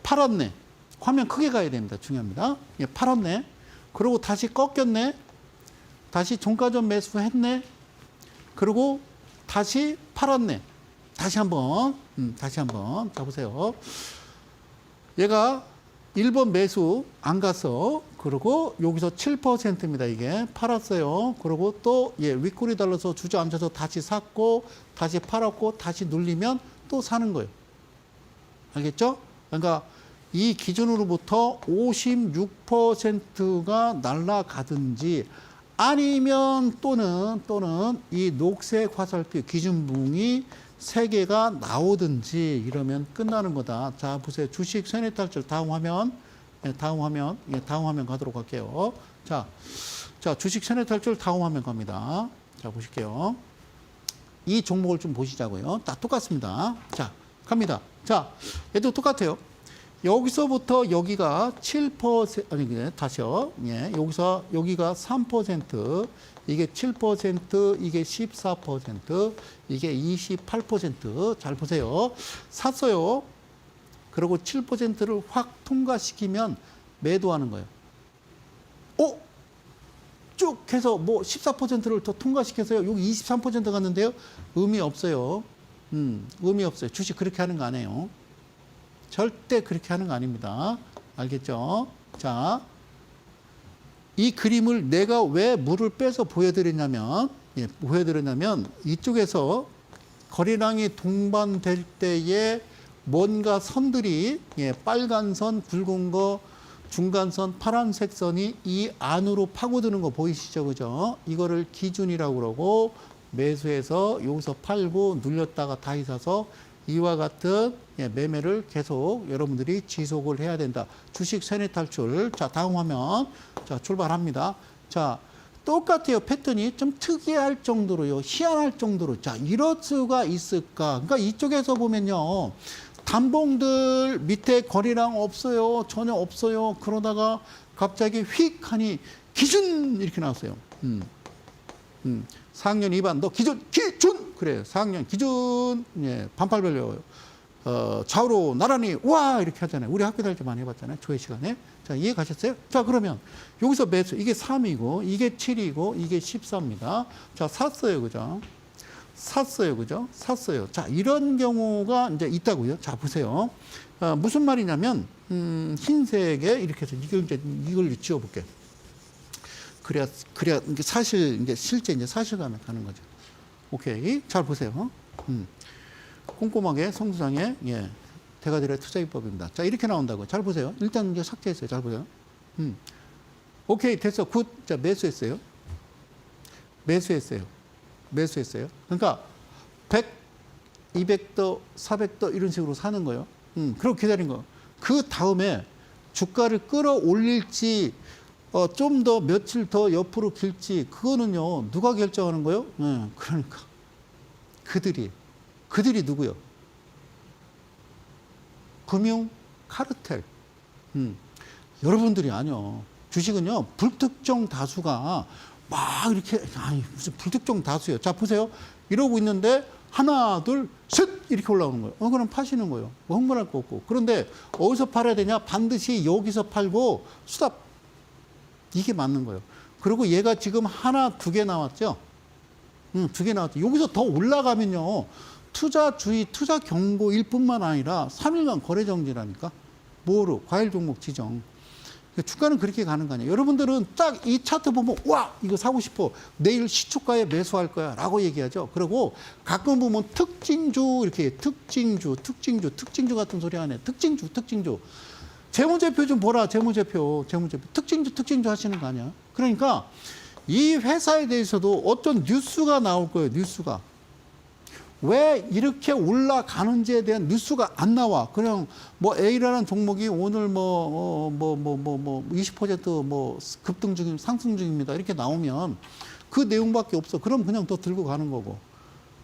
팔았네. 화면 크게 가야 됩니다. 중요합니다. 예, 팔았네. 그리고 다시 꺾였네. 다시 종가전 매수했네. 그리고 다시 팔았네. 다시 한번. 자, 보세요. 얘가 1번 매수 안 가서 그리고 여기서 7%입니다. 이게 팔았어요. 그리고 또 예, 윗골이 달라서 주저앉아서 다시 샀고 다시 팔았고 다시 눌리면 또 사는 거예요. 알겠죠? 그러니까 이 기준으로부터 56%가 날아가든지 아니면 또는 이 녹색 화살표 기준봉이 3개가 나오든지 이러면 끝나는 거다. 자, 보세요. 주식 세뇌 탈출 다음 화면 가도록 할게요. 자, 주식 세뇌 탈출 다음 화면 갑니다. 자, 보실게요. 이 종목을 좀 보시자고요. 다 똑같습니다. 자, 갑니다. 자, 얘도 똑같아요. 여기서부터 여기가 7%, 아니, 다시요. 예, 여기가 3%, 이게 7%, 이게 14%, 이게 28%. 잘 보세요. 샀어요. 그리고 7%를 확 통과시키면 매도하는 거예요. 쭉 해서 뭐 14%를 더 통과시켜서요. 여기 23% 갔는데요. 의미 없어요. 의미 없어요. 주식 그렇게 하는 거 아니에요. 절대 그렇게 하는 거 아닙니다. 알겠죠? 자, 이 그림을 내가 왜 물을 빼서 보여드렸냐면 이쪽에서 거래량이 동반될 때에 뭔가 선들이 빨간 선, 굵은 거, 중간선, 파란색 선이 이 안으로 파고드는 거 보이시죠? 그죠? 이거를 기준이라고 그러고 매수해서 여기서 팔고 눌렸다가 다시 사서 이와 같은 매매를 계속 여러분들이 지속을 해야 된다. 주식 세뇌 탈출. 자, 다음 화면. 자, 출발합니다. 자, 똑같아요. 패턴이 좀 특이할 정도로요. 희한할 정도로. 자, 이럴 수가 있을까? 그러니까 이쪽에서 보면요. 단봉들 밑에 거래량 없어요. 전혀 없어요. 그러다가 갑자기 휙 하니 기준 이렇게 나왔어요. 4학년 2반 너 기준 그래요. 4학년 기준 반팔 별려요. 좌우로 나란히 와 이렇게 하잖아요. 우리 학교 다닐 때 많이 해봤잖아요. 조회 시간에. 자, 이해 가셨어요? 자, 그러면 여기서 매수 이게 3이고 이게 7이고 이게 14입니다. 자, 샀어요, 그죠? 샀어요, 그죠? 샀어요. 자, 이런 경우가 이제 있다고요. 자, 보세요. 무슨 말이냐면 흰색에 이렇게 해서 이걸 지워볼게. 그래야 이게 실제 이제 사실감에 가는 거죠. 오케이, 잘 보세요. 꼼꼼하게 성수장의 대가들의 투자입법입니다. 자, 이렇게 나온다고. 잘 보세요. 일단 이제 삭제했어요. 잘 보세요. 오케이, 됐어. 굿. 자, 매수했어요. 그러니까 100, 200도, 400도 이런 식으로 사는 거예요. 그리고 기다린 거. 그 다음에 주가를 끌어올릴지 좀 더 며칠 더 옆으로 길지 그거는요. 누가 결정하는 거예요? 그러니까 그들이 누구요? 금융 카르텔. 여러분들이 아니요. 주식은요. 불특정 다수가 막 이렇게 무슨 불특정 다수예요. 자, 보세요. 이러고 있는데 하나, 둘, 셋 이렇게 올라오는 거예요. 그럼 파시는 거예요. 뭐 흥분할 거 없고. 그런데 어디서 팔아야 되냐? 반드시 여기서 팔고 수답. 이게 맞는 거예요. 그리고 얘가 지금 하나, 2개 나왔죠? 2개 나왔죠. 여기서 더 올라가면요. 투자주의, 투자 경고일 뿐만 아니라 3일간 거래 정지라니까. 뭐로? 과일 종목 지정. 주가는 그렇게 가는 거 아니에요. 여러분들은 딱 이 차트 보면 와 이거 사고 싶어. 내일 시초가에 매수할 거야 라고 얘기하죠. 그리고 가끔 보면 특징주 이렇게 특징주 같은 소리 하네. 특징주. 재무제표 좀 보라. 재무제표. 특징주 하시는 거 아니야. 그러니까 이 회사에 대해서도 어떤 뉴스가 나올 거예요. 뉴스가. 왜 이렇게 올라가는지에 대한 뉴스가 안 나와. 그냥 뭐 A라는 종목이 오늘 20% 급등 중임, 상승 중입니다. 이렇게 나오면 그 내용밖에 없어. 그럼 그냥 더 들고 가는 거고.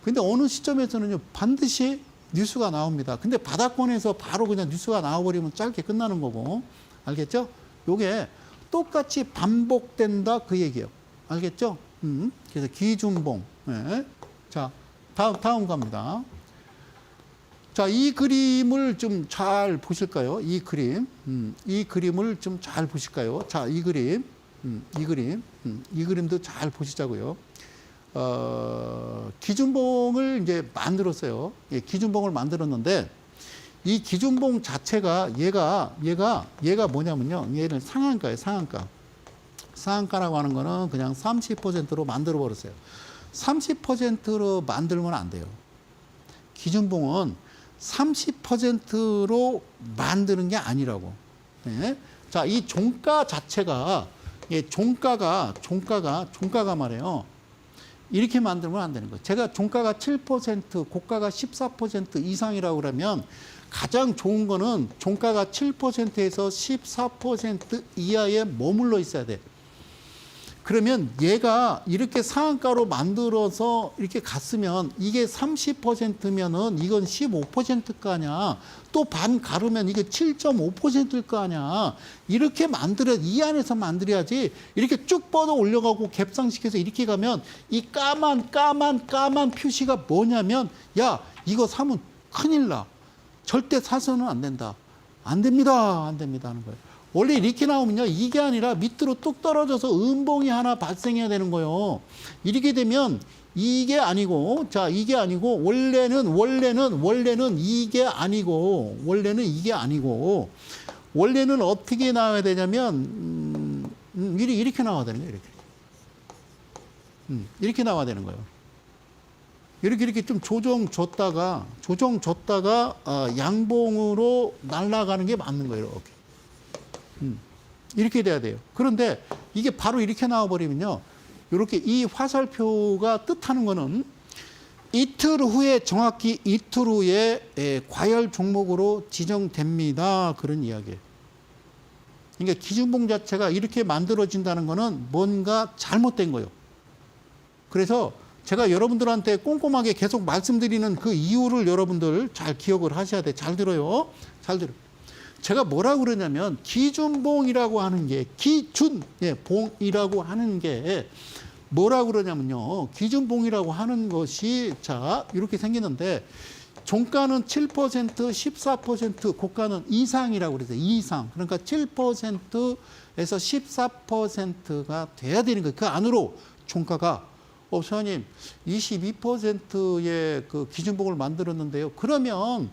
근데 어느 시점에서는요, 반드시 뉴스가 나옵니다. 근데 바닥권에서 바로 그냥 뉴스가 나와버리면 짧게 끝나는 거고. 알겠죠? 요게 똑같이 반복된다 그 얘기예요. 알겠죠? 그래서 기준봉. 네. 자. 다음 갑니다. 자, 이 그림을 좀 잘 보실까요? 이 그림을 좀 잘 보실까요? 자, 이 그림도 잘 보시자고요. 기준봉을 이제 만들었어요. 예, 기준봉을 만들었는데 이 기준봉 자체가 얘가 뭐냐면요. 얘는 상한가예요, 상한가. 상한가라고 하는 거는 그냥 30%로 만들어 버렸어요. 30%로 만들면 안 돼요. 기준봉은 30%로 만드는 게 아니라고. 네. 자, 이 종가 자체가, 종가가 말이에요. 이렇게 만들면 안 되는 거예요. 제가 종가가 7%, 고가가 14% 이상이라고 그러면 가장 좋은 거는 종가가 7%에서 14% 이하에 머물러 있어야 돼. 그러면 얘가 이렇게 상한가로 만들어서 이렇게 갔으면 이게 30%면은 이건 15%일 거 아니야. 또 반 가르면 이게 7.5%일 거 아니야. 이렇게 이 안에서 만들어야지. 이렇게 쭉 뻗어 올려가고 갭상시켜서 이렇게 가면 이 까만 표시가 뭐냐면 야, 이거 사면 큰일 나. 절대 사서는 안 된다. 안 됩니다 하는 거예요. 원래 이렇게 나오면요, 이게 아니라 밑으로 뚝 떨어져서 음봉이 하나 발생해야 되는 거예요. 이렇게 되면 이게 아니고, 자, 이게 아니고, 원래는 이게 아니고, 원래는 어떻게 나와야 되냐면, 이렇게 나와야 되는 거예요, 이렇게 나와야 되는 거예요. 이렇게 좀 조정 줬다가, 양봉으로 날아가는 게 맞는 거예요, 이렇게. 이렇게 돼야 돼요. 그런데 이게 바로 이렇게 나와버리면요. 이렇게 이 화살표가 뜻하는 거는 이틀 후에 정확히 이틀 후에 과열 종목으로 지정됩니다. 그런 이야기예요. 그러니까 기준봉 자체가 이렇게 만들어진다는 거는 뭔가 잘못된 거예요. 그래서 제가 여러분들한테 꼼꼼하게 계속 말씀드리는 그 이유를 여러분들 잘 기억을 하셔야 돼. 잘 들어요. 제가 뭐라고 그러냐면 기준봉이라고 하는 게 봉이라고 하는 게 뭐라고 그러냐면요. 기준봉이라고 하는 것이 자 이렇게 생기는데 종가는 7%, 14%, 고가는 이상이라고 그랬어요. 이상. 그러니까 7%에서 14%가 돼야 되는 거예요. 그 안으로 종가가 소장님 22%의 그 기준봉을 만들었는데요. 그러면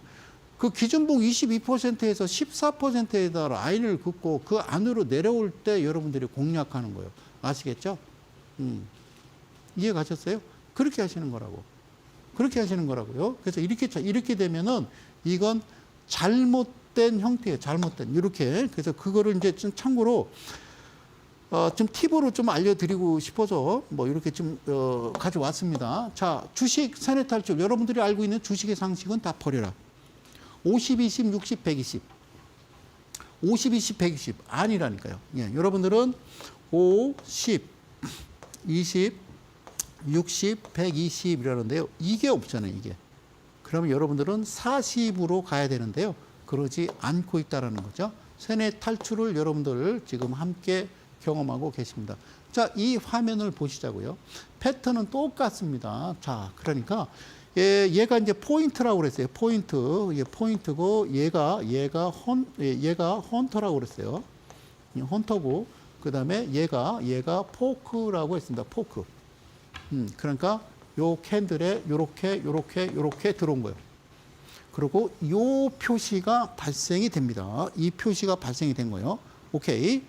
그 기준봉 22%에서 14%에다 라인을 긋고 그 안으로 내려올 때 여러분들이 공략하는 거예요. 아시겠죠? 이해 가셨어요? 그렇게 하시는 거라고. 그렇게 하시는 거라고요. 그래서 이렇게 되면은 이건 잘못된 형태예요. 잘못된. 이렇게. 그래서 그거를 이제 좀 참고로 좀 팁으로 좀 알려드리고 싶어서 뭐 이렇게 좀 가져왔습니다. 자, 주식 세뇌 탈출. 여러분들이 알고 있는 주식의 상식은 다 버려라. 50, 20, 60, 120. 50, 20, 120. 아니라니까요. 예, 여러분들은 5, 10, 20, 60, 120이라는데요. 이게 없잖아요, 이게. 그러면 여러분들은 40으로 가야 되는데요. 그러지 않고 있다는 거죠. 세뇌 탈출을 여러분들 지금 함께 경험하고 계십니다. 자, 이 화면을 보시자고요. 패턴은 똑같습니다. 자, 그러니까 얘가 이제 포인트라고 그랬어요. 포인트. 이게 포인트고 얘가 헌터라고 그랬어요. 헌터고 그다음에 얘가 포크라고 했습니다. 포크. 그러니까 요 캔들에 요렇게 들어온 거예요. 그리고 요 표시가 발생이 됩니다. 이 표시가 발생이 된 거예요. 오케이.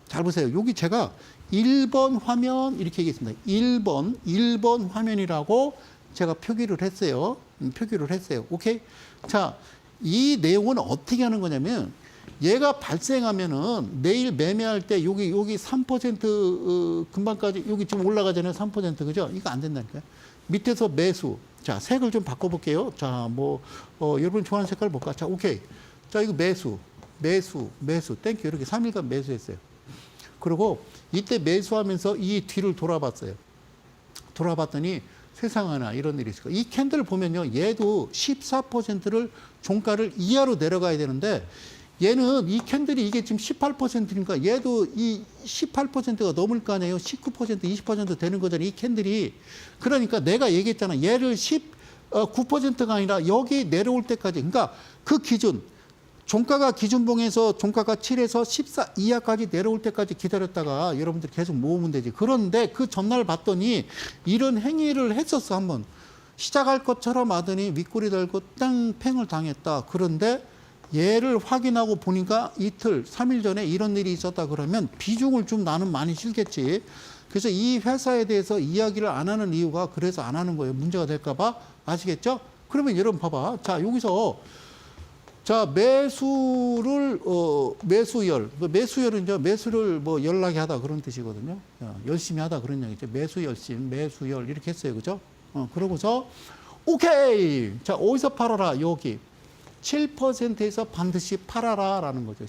잘 보세요. 여기 제가 1번 화면 이렇게 얘기했습니다. 1번 화면이라고 제가 표기를 했어요. 표기를 했어요. 오케이. 자, 이 내용은 어떻게 하는 거냐면 얘가 발생하면은 내일 매매할 때 여기 3% 금방까지 여기 좀 올라가잖아요. 3% 그죠? 이거 안 된다니까요. 밑에서 매수. 자, 색을 좀 바꿔볼게요. 자, 뭐 여러분 좋아하는 색깔 볼까? 자, 오케이. 자, 이거 매수. 땡큐. 이렇게 3일간 매수했어요. 그리고 이때 매수하면서 이 뒤를 돌아봤어요. 돌아봤더니 세상에나 이런 일이 있을까. 이 캔들 보면요. 얘도 14%를 종가를 이하로 내려가야 되는데 얘는 이 캔들이 이게 지금 18%니까 얘도 이 18%가 넘을 거 아니에요. 19%, 20% 되는 거잖아요. 이 캔들이. 그러니까 내가 얘기했잖아. 얘를 19%가 아니라 여기 내려올 때까지. 그러니까 그 기준. 종가가 기준봉에서 종가가 7에서 14 이하까지 내려올 때까지 기다렸다가 여러분들 계속 모으면 되지. 그런데 그 전날 봤더니 이런 행위를 했었어, 한번. 시작할 것처럼 하더니 윗꼬리 달고 땡팽을 당했다. 그런데 얘를 확인하고 보니까 이틀, 3일 전에 이런 일이 있었다 그러면 비중을 좀 나는 많이 실겠지. 그래서 이 회사에 대해서 이야기를 안 하는 이유가 그래서 안 하는 거예요. 문제가 될까 봐. 아시겠죠? 그러면 여러분 봐봐. 자, 여기서 자, 매수를, 매수열. 매수열은 이제 매수를 뭐 열나게 하다 그런 뜻이거든요. 열심히 하다 그런 얘기죠. 매수 열심, 매수열 이렇게 했어요. 그죠? 그러고서, 오케이! 자, 어디서 팔아라? 여기. 7%에서 반드시 팔아라. 라는 거죠.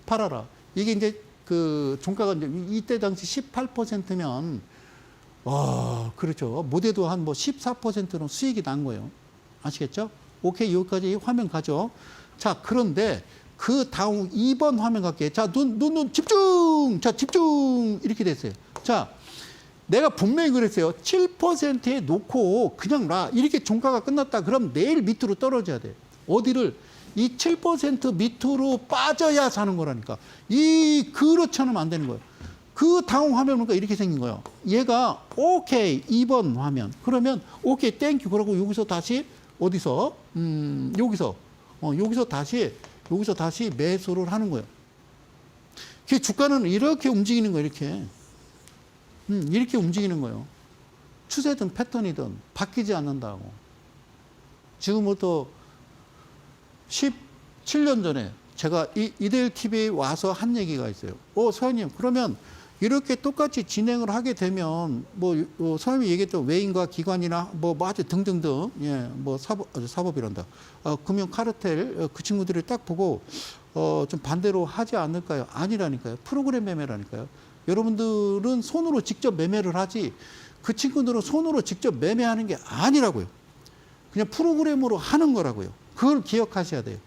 팔아라. 이게 이제 그 종가가 이제 이때 당시 18%면, 와, 그렇죠. 못해도 한 뭐 14%는 수익이 난 거예요. 아시겠죠? 오케이, 여기까지 화면 가죠. 자, 그런데 그 다음 2번 화면 갈게요. 자, 눈 집중! 자, 집중! 이렇게 됐어요. 자, 내가 분명히 그랬어요. 7%에 놓고 그냥 놔. 이렇게 종가가 끝났다. 그럼 내일 밑으로 떨어져야 돼. 어디를? 이 7% 밑으로 빠져야 사는 거라니까. 그렇지 않으면 안 되는 거예요. 그 다음 화면 보니까 이렇게 생긴 거예요. 얘가 오케이, 2번 화면. 그러면 오케이, 땡큐. 그러고 여기서 다시 어디서? 여기서 다시 매수를 하는 거예요. 그 주가는 이렇게 움직이는 거예요, 이렇게. 이렇게 움직이는 거예요. 추세든 패턴이든 바뀌지 않는다고. 지금부터 17년 전에 제가 이데일 TV에 와서 한 얘기가 있어요. 서현님, 그러면 이렇게 똑같이 진행을 하게 되면 서현님이 얘기했던 외인과 기관이나 아주 등등등 사법이란다. 금융 카르텔 그 친구들이 딱 보고 좀 반대로 하지 않을까요? 아니라니까요. 프로그램 매매라니까요. 여러분들은 손으로 직접 매매를 하지 그 친구들은 손으로 직접 매매하는 게 아니라고요. 그냥 프로그램으로 하는 거라고요. 그걸 기억하셔야 돼요.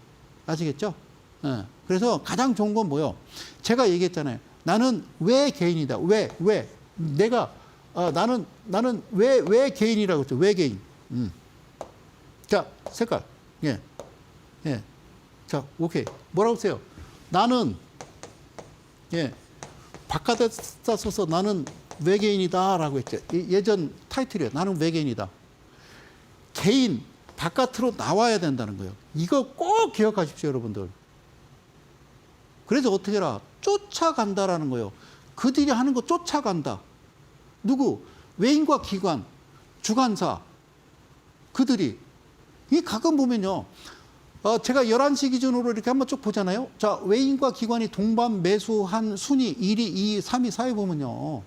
아시겠죠? 네. 그래서 가장 좋은 건 뭐요? 제가 얘기했잖아요. 나는 왜 개인이다. 왜? 내가 나는 왜 개인이라고 했죠. 왜 개인? 자, 색깔. 예. 예. 자, 오케이. 뭐라고 써요? 나는, 예. 바깥에다 써서 나는 외계인이다 라고 했죠. 예전 타이틀이에요. 나는 외계인이다. 개인, 바깥으로 나와야 된다는 거예요. 이거 꼭 기억하십시오, 여러분들. 그래서 어떻게 해라? 쫓아간다라는 거예요. 그들이 하는 거 쫓아간다. 누구? 외인과 기관, 주관사, 그들이. 이 가끔 보면요. 제가 11시 기준으로 이렇게 한번 쭉 보잖아요. 자, 외인과 기관이 동반 매수한 순위 1위, 2위, 3위, 4위 보면요.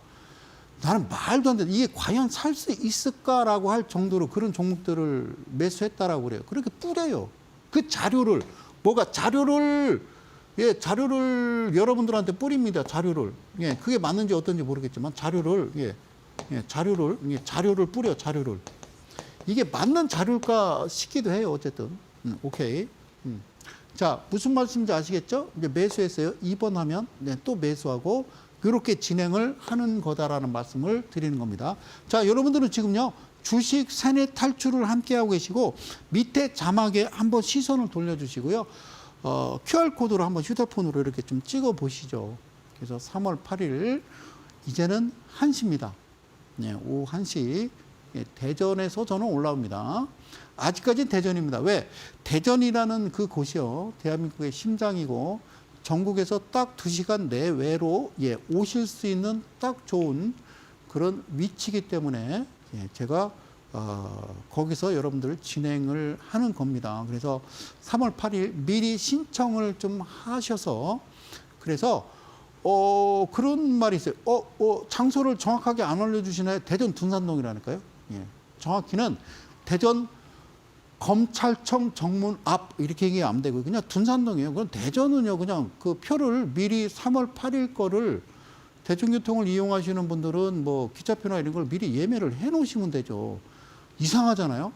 나는 말도 안 돼. 이게 과연 살 수 있을까라고 할 정도로 그런 종목들을 매수했다라고 그래요. 그렇게 뿌려요. 그 자료를, 예, 자료를 여러분들한테 뿌립니다. 자료를. 예, 그게 맞는지 어떤지 모르겠지만 자료를, 자료를 뿌려, 자료를. 이게 맞는 자료일까 싶기도 해요. 어쨌든. 오케이. 자, 무슨 말씀인지 아시겠죠? 이제 매수했어요. 2번 하면 또 매수하고 이렇게 진행을 하는 거다라는 말씀을 드리는 겁니다. 자, 여러분들은 지금요. 주식 세뇌 탈출을 함께 하고 계시고 밑에 자막에 한번 시선을 돌려주시고요. QR코드로 한번 휴대폰으로 이렇게 좀 찍어 보시죠. 그래서 3월 8일 이제는 1시입니다. 네, 오후 1시. 예, 대전에서 저는 올라옵니다. 아직까지는 대전입니다. 왜? 대전이라는 그 곳이요. 대한민국의 심장이고 전국에서 딱 2시간 내외로 예, 오실 수 있는 딱 좋은 그런 위치이기 때문에 예, 제가 거기서 여러분들 진행을 하는 겁니다. 그래서 3월 8일 미리 신청을 좀 하셔서 그래서 그런 말이 있어요. 장소를 정확하게 안 알려주시나요? 대전 둔산동이라니까요. 예, 정확히는 대전 검찰청 정문 앞 이렇게 얘기하면 되고 그냥 둔산동이에요. 그럼 대전은요 그냥 그 표를 미리 3월 8일 거를 대중교통을 이용하시는 분들은 뭐 기차표나 이런 걸 미리 예매를 해 놓으시면 되죠. 이상하잖아요.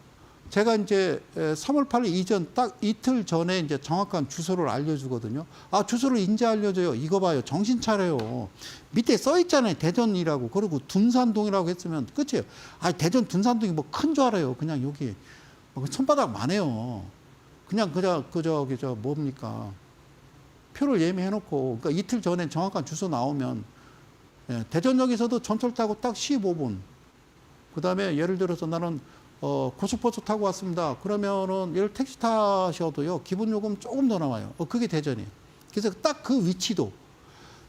제가 이제 3월 8일 이전 딱 이틀 전에 이제 정확한 주소를 알려주거든요. 아, 주소를 인제 알려줘요. 이거 봐요. 정신 차려요. 밑에 써 있잖아요. 대전이라고. 그리고 둔산동이라고 했으면 끝이에요. 아, 대전 둔산동이 뭐 큰 줄 알아요. 그냥 여기. 손바닥만 해요. 그냥 뭡니까. 표를 예매해 놓고, 그러니까 이틀 전에 정확한 주소 나오면, 예, 대전역에서도 전철 타고 딱 15분. 그 다음에 예를 들어서 나는 고속버스 타고 왔습니다. 그러면은 예를 택시 타셔도요 기본 요금 조금 더 나와요. 그게 대전이에요. 그래서 딱 그 위치도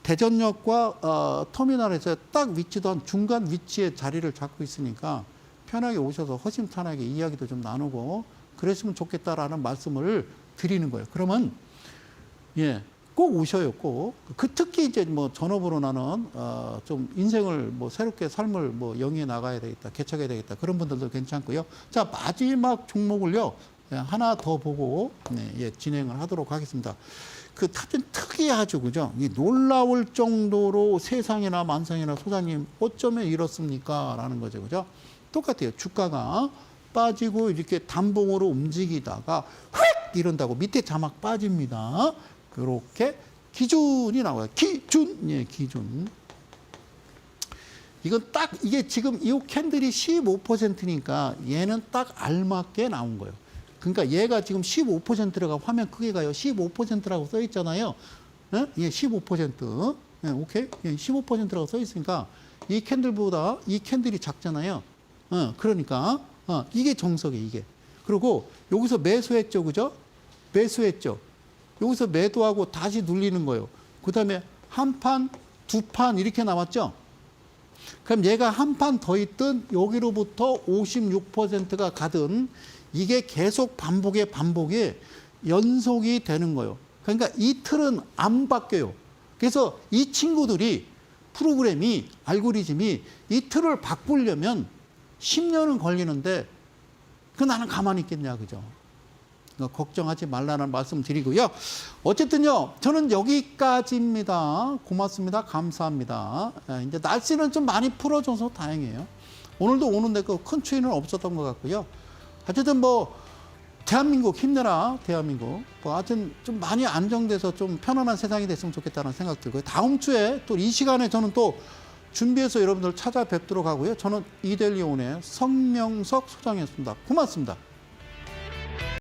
대전역과 터미널에서 딱 위치도 한 중간 위치에 자리를 잡고 있으니까 편하게 오셔서 허심탄회하게 이야기도 좀 나누고 그랬으면 좋겠다라는 말씀을 드리는 거예요. 그러면 예. 꼭 오셔요, 꼭. 특히 이제 뭐 전업으로 나는, 좀 인생을 뭐 새롭게 삶을 뭐 영위해 나가야 되겠다, 개척해야 되겠다. 그런 분들도 괜찮고요. 자, 마지막 종목을요, 하나 더 보고, 네, 예, 진행을 하도록 하겠습니다. 그 좀 특이하죠, 그죠? 이 놀라울 정도로 세상이나 만상이나 소장님, 어쩌면 이렇습니까? 라는 거죠, 그죠? 똑같아요. 주가가 빠지고 이렇게 단봉으로 움직이다가 휙! 이런다고 밑에 자막 빠집니다. 그렇게 기준이 나와요. 기준. 예, 기준. 이건 딱, 이게 지금 이 캔들이 15%니까 얘는 딱 알맞게 나온 거예요. 그러니까 얘가 지금 15%라고 화면 크기가요. 15%라고 써 있잖아요. 예, 예 15%. 예, 오케이. 예, 15%라고 써 있으니까 이 캔들보다 이 캔들이 작잖아요. 그러니까, 이게 정석이에요, 이게. 그리고 여기서 매수했죠, 그죠? 매수했죠. 여기서 매도하고 다시 눌리는 거예요. 그 다음에 한 판, 두 판 이렇게 남았죠? 그럼 얘가 한 판 더 있든 여기로부터 56%가 가든 이게 계속 반복에 연속이 되는 거예요. 그러니까 이 틀은 안 바뀌어요. 그래서 이 친구들이 프로그램이, 알고리즘이 이 틀을 바꾸려면 10년은 걸리는데 나는 가만히 있겠냐, 그죠? 걱정하지 말라는 말씀 드리고요. 어쨌든요, 저는 여기까지입니다. 고맙습니다. 감사합니다. 이제 날씨는 좀 많이 풀어줘서 다행이에요. 오늘도 오는데 큰 추위는 없었던 것 같고요. 어쨌든 뭐, 대한민국 힘내라, 대한민국. 뭐, 하여튼 좀 많이 안정돼서 좀 편안한 세상이 됐으면 좋겠다는 생각 들고요. 다음 주에 또 이 시간에 저는 또 준비해서 여러분들 찾아뵙도록 하고요. 저는 이델리온의 성명석 소장이었습니다. 고맙습니다.